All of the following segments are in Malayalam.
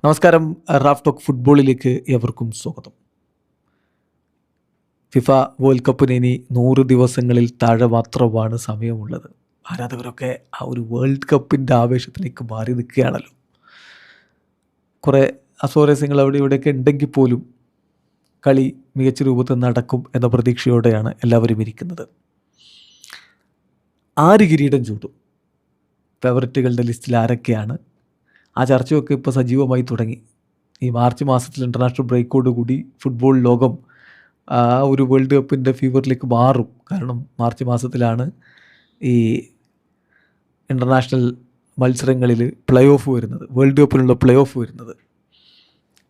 നമസ്കാരം. റാഫ് ടോക്ക് ഫുട്ബോളിലേക്ക് ഏവർക്കും സ്വാഗതം. ഫിഫ വേൾഡ് കപ്പിന് ഇനി 100 ദിവസങ്ങളിൽ താഴെ മാത്രമാണ് സമയമുള്ളത്. ആരാധകരൊക്കെ ആ ഒരു വേൾഡ് കപ്പിൻ്റെ ആവേശത്തിലേക്ക് മാറി നിൽക്കുകയാണല്ലോ. കുറേ അസ്വാരസ്യങ്ങൾ അവിടെ ഇവിടെയൊക്കെ ഉണ്ടെങ്കിൽ പോലും കളി മികച്ച രൂപത്തിൽ നടക്കും എന്ന പ്രതീക്ഷയോടെയാണ് എല്ലാവരും ഇരിക്കുന്നത്. 6 കിരീടം ചൂടും, ഫേവററ്റുകളുടെ ലിസ്റ്റിൽ ആരൊക്കെയാണ്? ആ ചർച്ചയൊക്കെ ഇപ്പോൾ സജീവമായി തുടങ്ങി. ഈ മാർച്ച് മാസത്തിൽ ഇൻ്റർനാഷണൽ ബ്രേക്കോടുകൂടി ഫുട്ബോൾ ലോകം ആ ഒരു വേൾഡ് കപ്പിൻ്റെ ഫീവറിലേക്ക് മാറും. കാരണം മാർച്ച് മാസത്തിലാണ് ഈ ഇൻ്റർനാഷണൽ മത്സരങ്ങളിൽ പ്ലേ ഓഫ് വരുന്നത്, വേൾഡ് കപ്പിലുള്ള പ്ലേ ഓഫ് വരുന്നത്.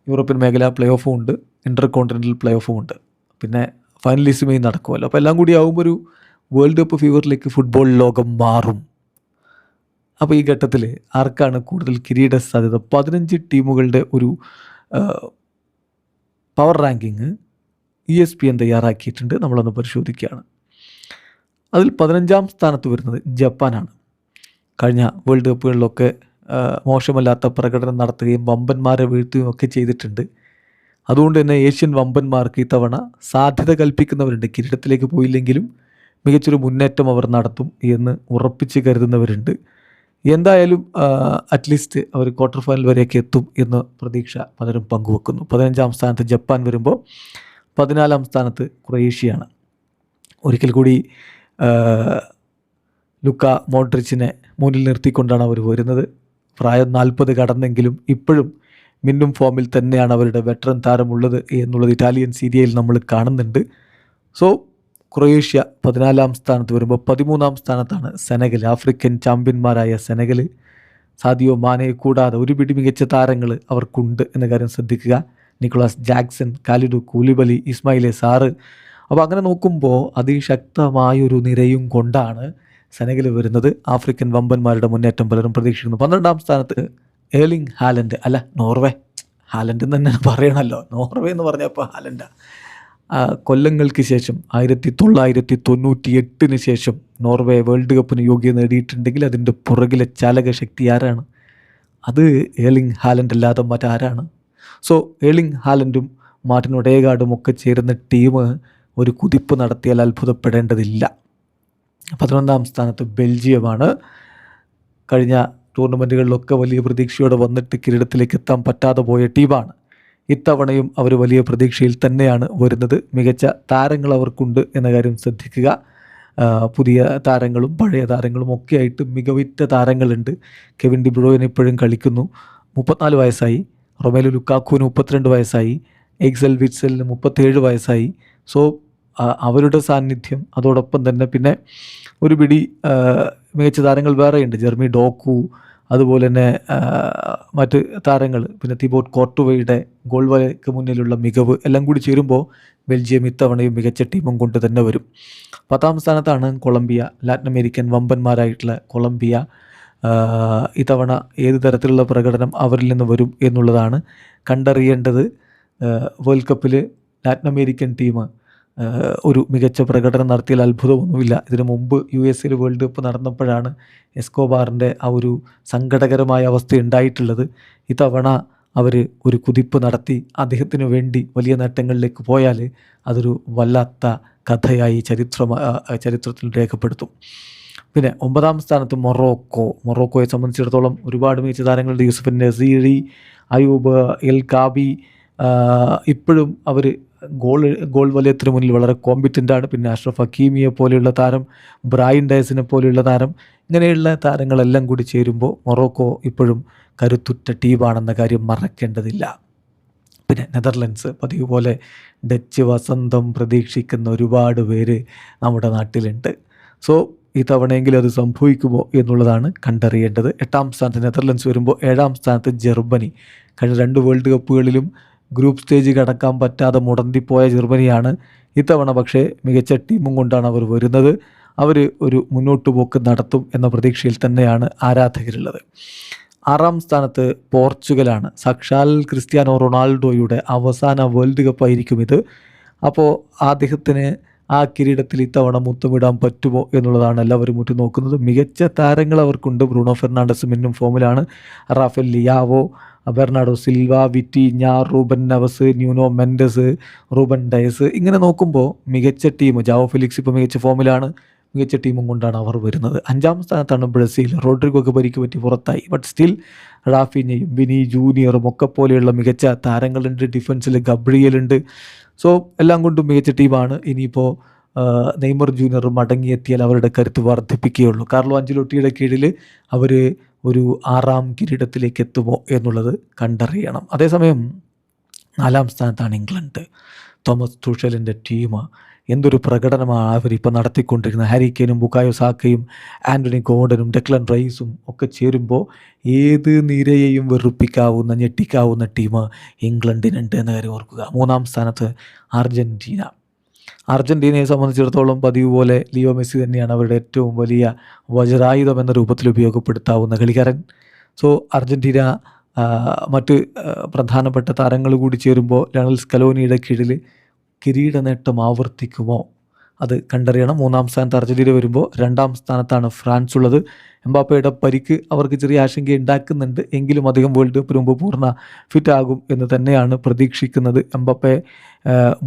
യൂറോപ്യൻ മേഖല പ്ലേ ഓഫും ഉണ്ട്, ഇൻ്റർ കോണ്ടിനെൻ്റൽ പ്ലേ ഓഫും ഉണ്ട്, പിന്നെ ഫൈനലിസ്റ്റുമായി നടക്കുമല്ലോ. അപ്പോൾ എല്ലാം കൂടി ആകുമ്പോൾ ഒരു വേൾഡ് കപ്പ് ഫീവറിലേക്ക് ഫുട്ബോൾ ലോകം മാറും. അപ്പോൾ ഈ ഘട്ടത്തിൽ ആർക്കാണ് കൂടുതൽ കിരീട സാധ്യത? 15 ടീമുകളുടെ ഒരു പവർ റാങ്കിങ് ESPN തയ്യാറാക്കിയിട്ടുണ്ട്. നമ്മളൊന്ന് പരിശോധിക്കുകയാണ്. അതിൽ 15ാം സ്ഥാനത്ത് വരുന്നത് ജപ്പാനാണ്. കഴിഞ്ഞ വേൾഡ് കപ്പുകളിലൊക്കെ മോശമല്ലാത്ത പ്രകടനം നടത്തുകയും വമ്പന്മാരെ വീഴ്ത്തുകയും ഒക്കെ ചെയ്തിട്ടുണ്ട്. അതുകൊണ്ട് തന്നെ ഏഷ്യൻ വമ്പന്മാർക്ക് ഇത്തവണ സാധ്യത കൽപ്പിക്കുന്നവരുണ്ട്. കിരീടത്തിലേക്ക് പോയില്ലെങ്കിലും മികച്ചൊരു മുന്നേറ്റം അവർ നടത്തും എന്ന് ഉറപ്പിച്ച് കരുതുന്നവരുണ്ട്. എന്തായാലും അറ്റ്ലീസ്റ്റ് അവർ ക്വാർട്ടർ ഫൈനൽ വരെയൊക്കെ എത്തും എന്ന പ്രതീക്ഷ പലരും പങ്കുവെക്കുന്നു. 15ാം സ്ഥാനത്ത് ജപ്പാൻ വരുമ്പോൾ 14ാം സ്ഥാനത്ത് ക്രൊയേഷ്യയാണ്. ഒരിക്കൽ കൂടി ലുക്ക മോഡ്രിച്ചിനെ മുന്നിൽ നിർത്തിക്കൊണ്ടാണ് അവർ വരുന്നത്. പ്രായം 40 കടന്നെങ്കിലും ഇപ്പോഴും മിന്നും ഫോമിൽ തന്നെയാണ് അവരുടെ വെറ്ററൻ താരമുള്ളത് എന്നുള്ളത് ഇറ്റാലിയൻ സീരിയയിൽ നമ്മൾ കാണുന്നുണ്ട്. സോ ക്രൊയേഷ്യ 14ാം സ്ഥാനത്ത് വരുമ്പോൾ 13ാം സ്ഥാനത്താണ് സെനഗൽ. ആഫ്രിക്കൻ ചാമ്പ്യന്മാരായ സെനഗൽ. സാദിയോ മാനയെ കൂടാതെ ഒരു പിടി മികച്ച താരങ്ങൾ അവർക്കുണ്ട് എന്ന കാര്യം ശ്രദ്ധിക്കുക. Nicolas Jackson, Kalidou Koulibaly, Ismaila Sarr. അപ്പോൾ അങ്ങനെ നോക്കുമ്പോൾ അതിശക്തമായൊരു നിരയും കൊണ്ടാണ് സെനഗൽ വരുന്നത്. ആഫ്രിക്കൻ വമ്പന്മാരുടെ മുന്നേറ്റം പലരും പ്രതീക്ഷിക്കുന്നു. 12ാം സ്ഥാനത്ത് ഏർലിംഗ് ഹാലൻഡ്, അല്ല നോർവേ, ഹാലൻഡ് തന്നെ പറയണമല്ലോ, നോർവേ എന്ന് പറഞ്ഞപ്പോൾ ഹാലൻഡാ. കൊല്ലങ്ങൾക്ക് ശേഷം 1998 ശേഷം നോർവേ വേൾഡ് കപ്പിന് യോഗ്യത നേടിയിട്ടുണ്ടെങ്കിൽ അതിൻ്റെ പുറകിലെ ചാലകശക്തി ആരാണ്? അത് ഏർലിംഗ് ഹാലൻഡ് അല്ലാതെ മറ്റാരാണ്? സോ ഏർലിംഗ് ഹാലൻഡും മാർട്ടിൻ ഒഡേഗാർഡും ഒക്കെ ചേരുന്ന ടീം ഒരു കുതിപ്പ് നടത്തിയാൽ അത്ഭുതപ്പെടേണ്ടതില്ല. 11ാം സ്ഥാനത്ത് ബെൽജിയമാണ്. കഴിഞ്ഞ ടൂർണമെൻറ്റുകളിലൊക്കെ വലിയ പ്രതീക്ഷയോടെ വന്നിട്ട് കിരീടത്തിലേക്ക് എത്താൻ പറ്റാതെ പോയ ടീമാണ്. ഇത്തവണയും അവർ വലിയ പ്രതീക്ഷയിൽ തന്നെയാണ് വരുന്നത്. മികച്ച താരങ്ങൾ അവർക്കുണ്ട് എന്ന കാര്യം ശ്രദ്ധിക്കുക. പുതിയ താരങ്ങളും പഴയ താരങ്ങളും ഒക്കെ ആയിട്ട് മികവുറ്റ താരങ്ങളുണ്ട്. കെവിൻ ഡി ബ്രൂയിൻ ഇപ്പോഴും കളിക്കുന്നു, 34 വയസ്സായി. റൊമേലു ലുക്കാക്കുവിന് 32 വയസ്സായി. എക്സൽ വിറ്റ്സലിന് 37 വയസ്സായി. സോ അവരുടെ സാന്നിധ്യം, അതോടൊപ്പം തന്നെ പിന്നെ ഒരു പിടി മികച്ച താരങ്ങൾ വേറെയുണ്ട്. ജെർമി ഡോക്കു, അതുപോലെ തന്നെ മറ്റ് താരങ്ങൾ, പിന്നെ തിബോട്ട് കോർട്ടുവയുടെ ഗോൾ വലയ്ക്ക് മുന്നിലുള്ള മികവ് എല്ലാം കൂടി ചേരുമ്പോൾ ബെൽജിയം ഇത്തവണയും മികച്ച ടീമും കൊണ്ട് തന്നെ വരും. 10ാം സ്ഥാനത്താണ് കൊളംബിയ. ലാറ്റിൻ അമേരിക്കൻ വമ്പന്മാരായിട്ടുള്ള കൊളംബിയ. ഇത്തവണ ഏത് തരത്തിലുള്ള പ്രകടനം അവരിൽ നിന്ന് വരും എന്നുള്ളതാണ് കണ്ടറിയേണ്ടത്. വേൾഡ് കപ്പിൽ ലാറ്റിൻ അമേരിക്കൻ ടീം ഒരു മികച്ച പ്രകടനം നടത്തിയാൽ അത്ഭുതമൊന്നുമില്ല. ഇതിനു മുമ്പ് USA വേൾഡ് കപ്പ് നടന്നപ്പോഴാണ് എസ്കോബാറിൻ്റെ ആ ഒരു സങ്കടകരമായ അവസ്ഥ ഉണ്ടായിട്ടുള്ളത്. ഇത്തവണ അവർ ഒരു കുതിപ്പ് നടത്തി അദ്ദേഹത്തിന് വേണ്ടി വലിയ നേട്ടങ്ങളിലേക്ക് പോയാൽ അതൊരു വല്ലാത്ത കഥയായി ചരിത്രത്തിൽ രേഖപ്പെടുത്തും. പിന്നെ 9ാം സ്ഥാനത്ത് മൊറോക്കോയെ സംബന്ധിച്ചിടത്തോളം ഒരുപാട് മികച്ച താരങ്ങളുണ്ട്. Youssef Nesyri, Ayoub El Kaabi. ഇപ്പോഴും അവർ ഗോൾ വലയത്തിന് മുന്നിൽ വളരെ കോമ്പിറ്റൻ്റാണ്. പിന്നെ അഷ്റഫ് ഹക്കീമിയെ പോലെയുള്ള താരം, ബ്രൈൻ ഡയസിനെ പോലെയുള്ള താരം, ഇങ്ങനെയുള്ള താരങ്ങളെല്ലാം കൂടി ചേരുമ്പോൾ മൊറോക്കോ ഇപ്പോഴും കരുത്തുറ്റ ടീമാണെന്ന കാര്യം മറക്കേണ്ടതില്ല. പിന്നെ നെതർലൻഡ്സ്, പതിവ് പോലെ ഡച്ച് വസന്തം പ്രതീക്ഷിക്കുന്ന ഒരുപാട് പേര് നമ്മുടെ നാട്ടിലുണ്ട്. സോ ഈ തവണയെങ്കിലും അത് സംഭവിക്കുമോ എന്നുള്ളതാണ് കണ്ടറിയേണ്ടത്. 8ാം സ്ഥാനത്ത് നെതർലൻഡ്സ് വരുമ്പോൾ 7ാം സ്ഥാനത്ത് ജർമ്മനി. കഴിഞ്ഞ 2 വേൾഡ് കപ്പുകളിലും ഗ്രൂപ്പ് സ്റ്റേജ് കടക്കാൻ പറ്റാതെ മുടന്തിപ്പോയ ജർമ്മനിയാണ്. ഇത്തവണ പക്ഷേ മികച്ച ടീമും കൊണ്ടാണ് അവർ വരുന്നത്. അവർ ഒരു മുന്നോട്ട് പോക്ക് നടത്തും എന്ന പ്രതീക്ഷയിൽ തന്നെയാണ് ആരാധകരുള്ളത്. 6ാം സ്ഥാനത്ത് പോർച്ചുഗലാണ്. സാക്ഷാൽ ക്രിസ്ത്യാനോ റൊണാൾഡോയുടെ അവസാന വേൾഡ് കപ്പായിരിക്കും ഇത്. അപ്പോൾ അദ്ദേഹത്തിന് ആ കിരീടത്തിൽ ഇത്തവണ മുത്തമിടാൻ പറ്റുമോ എന്നുള്ളതാണ് എല്ലാവരും ഉറ്റുനോക്കുന്നത്. മികച്ച താരങ്ങൾ അവർക്കുണ്ട്. ബ്രൂണോ ഫെർണാണ്ടസ് മിന്നും ഫോമിലാണ്. Rafael Leao, Bernardo Silva, Vitinha, Ruben Neves, Nuno Mendes, Ruben Dias, ഇങ്ങനെ നോക്കുമ്പോൾ മികച്ച ടീം. ജാവോ ഫെലിക്സ് ഇപ്പോൾ മികച്ച ഫോമിലാണ്, മികച്ച ടീമും കൊണ്ടാണ് അവർ വരുന്നത്. 5-ാം സ്ഥാനത്താണ് ബ്രസീൽ. റോഡ്രിഗോക്ക് പരിക്ക് പറ്റി പുറത്തായി. ബട്ട് സ്റ്റിൽ റാഫിഞ്ഞയും വിനി ജൂനിയറും ഒക്കെ പോലെയുള്ള മികച്ച താരങ്ങളുണ്ട്. ഡിഫൻസിൽ ഗബ്രിയലുണ്ട്. സോ എല്ലാം കൊണ്ടും മികച്ച ടീമാണ്. ഇനിയിപ്പോൾ നെയ്മർ ജൂനിയർ മടങ്ങിയെത്തിയാൽ അവരുടെ കരുത്ത് വർദ്ധിപ്പിക്കുകയുള്ളൂ. കാർലോ അഞ്ചലോട്ടിയുടെ കീഴിൽ അവർ ഒരു 6ാം കിരീടത്തിലേക്ക് എത്തുമോ എന്നുള്ളത് കണ്ടറിയണം. അതേസമയം 4ാം സ്ഥാനത്താണ് ഇംഗ്ലണ്ട്. തോമസ് തുഷലിൻ്റെ ടീം എന്തൊരു പ്രകടനമാണ് അവരിപ്പോൾ നടത്തിക്കൊണ്ടിരിക്കുന്നത്. ഹാരി കെയ്നും ബുക്കായോ സാക്കയും ആൻ്റണി ഗോർഡനും ഡെക്ലൻ റൈസും ഒക്കെ ചേരുമ്പോൾ ഏത് നിരയെയും വെറുപ്പിക്കാവുന്ന, ഞെട്ടിക്കാവുന്ന ടീം ഇംഗ്ലണ്ടിനുണ്ട് എന്ന കാര്യം ഓർക്കുക. 3ാം സ്ഥാനത്ത് അർജൻറ്റീന. അർജൻറ്റീനയെ സംബന്ധിച്ചിടത്തോളം പതിവ് പോലെ ലിയോ മെസ്സി തന്നെയാണ് അവരുടെ ഏറ്റവും വലിയ വജ്രായുധം എന്ന രൂപത്തിൽ ഉപയോഗപ്പെടുത്താവുന്ന കളിക്കാരൻ. സോ അർജൻറ്റീന മറ്റ് പ്രധാനപ്പെട്ട താരങ്ങൾ കൂടി ചേരുമ്പോൾ ലയണൽ സ്കലോനിയുടെ കീഴിൽ കിരീട നേട്ടം ആവർത്തിക്കുമോ അത് കണ്ടറിയണം. 3ാം സ്ഥാനത്ത് അർജൻറ്റീന വരുമ്പോൾ 2ാം സ്ഥാനത്താണ് ഫ്രാൻസ് ഉള്ളത്. എംബാപ്പയുടെ പരിക്ക് അവർക്ക് ചെറിയ ആശങ്ക ഉണ്ടാക്കുന്നുണ്ട്. എങ്കിലും അദ്ദേഹം വേൾഡ് കപ്പിന് മുമ്പ് പൂർണ്ണ ഫിറ്റാകും എന്ന് തന്നെയാണ് പ്രതീക്ഷിക്കുന്നത്. എംബാപ്പെ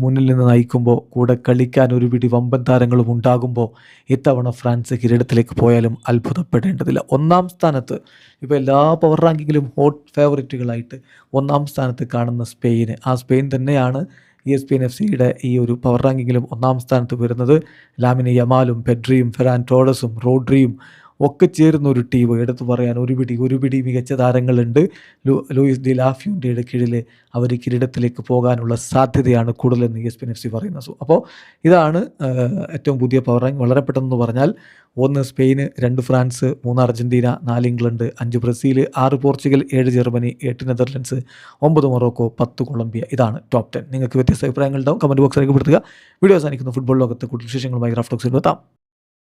മുന്നിൽ നിന്ന് നയിക്കുമ്പോൾ കൂടെ കളിക്കാൻ ഒരു പിടി വമ്പൻ താരങ്ങളും ഉണ്ടാകുമ്പോൾ ഇത്തവണ ഫ്രാൻസ് കിരീടത്തിലേക്ക് പോയാലും അത്ഭുതപ്പെടേണ്ടതില്ല. 1ാം സ്ഥാനത്ത് ഇപ്പോൾ എല്ലാ പവർ റാങ്കിങ്ങിലും ഹോട്ട് ഫേവറേറ്റുകളായിട്ട് 1ാം സ്ഥാനത്ത് കാണുന്ന സ്പെയിൻ. ആ സ്പെയിൻ തന്നെയാണ് ESPN FCയുടെ ഈ ഒരു പവർ റാങ്കിങ്ങിലും 1ാം സ്ഥാനത്ത് വരുന്നത്. ലാമിനെ യമാലും പെഡ്രിയും ഫെറാൻ ടോറസും റോഡ്രിയും ഒക്കെ ചേരുന്ന ഒരു ടീം. എടുത്തു പറയാൻ ഒരു പിടി മികച്ച താരങ്ങളുണ്ട്. ലൂയിസ് ഡി ലാഫ്യൂൻ്റെയുടെ കീഴിൽ അവർ കിരീടത്തിലേക്ക് പോകാനുള്ള സാധ്യതയാണ് കൂടുതലെന്ന് ESPN FC പറയുന്നത്. സോ അപ്പോൾ ഇതാണ് ഏറ്റവും പുതിയ പവർ റാങ്ക്. വളരെ പെട്ടെന്ന് പറഞ്ഞാൽ 1 Spain, 2 France, 3 Argentina, 4 England, 5 Brazil, 6 Portugal, 7 Germany, 8 Netherlands, 9 Morocco, 10 Colombia. ഇതാണ് ടോപ്പ് 10. നിങ്ങൾക്ക് വ്യത്യസ്ത അഭിപ്രായങ്ങൾ ഉണ്ടാവും, കമൻറ്റ് ബോക്സ് രേഖപ്പെടുത്തുക. വീഡിയോ അവസാനിക്കുന്നു. ഫുട്ബോൾ ലോകത്തെ കൂടുതൽ വിശേഷങ്ങളുമായി റാഫ് ടോക്സിൽ എത്താം.